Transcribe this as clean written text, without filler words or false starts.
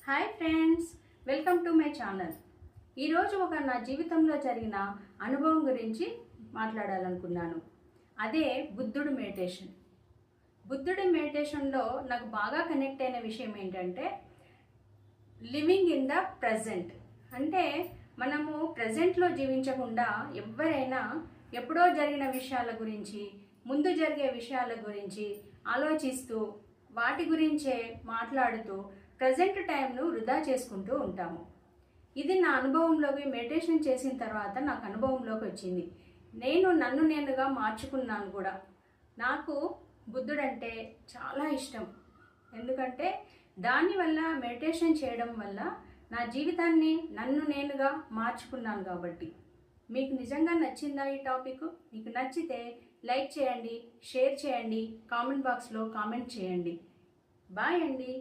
Hi friends, welcome to my channel. ఈరోజు నా జీవితంలో జరిగిన అనుభవం గురించి మాట్లాడాలనుకున్నాను. అదే బుద్ధుడి మెడిటేషన్. బుద్ధుడి మెడిటేషన్లో నాకు బాగా కనెక్ట్ అయిన విషయం ఏంటంటే లివింగ్ ఇన్ ద ప్రజెంట్. అంటే మనము ప్రజెంట్లో జీవించకుండా ఎవరైనా ఎప్పుడో జరిగిన విషయాల గురించి, ముందు జరిగే విషయాల గురించి ఆలోచిస్తూ వాటి గురించే మాట్లాడుతూ ప్రజెంట్ టైంను వృధా చేసుకుంటూ ఉంటాము. ఇది నా అనుభవంలోకి మెడిటేషన్ చేసిన తర్వాత నాకు అనుభవంలోకి వచ్చింది. నన్ను నేనుగా మార్చుకున్నాను కూడా. నాకు బుద్ధుడంటే చాలా ఇష్టం. ఎందుకంటే దానివల్ల మెడిటేషన్ చేయడం వల్ల నా జీవితాన్ని నన్ను నేనుగా మార్చుకున్నాను కాబట్టి. మీకు నిజంగా నచ్చిందా ఈ టాపిక్? మీకు నచ్చితే లైక్ చేయండి, షేర్ చేయండి, కామెంట్ బాక్స్లో కామెంట్ చేయండి. బాయ్ అండి.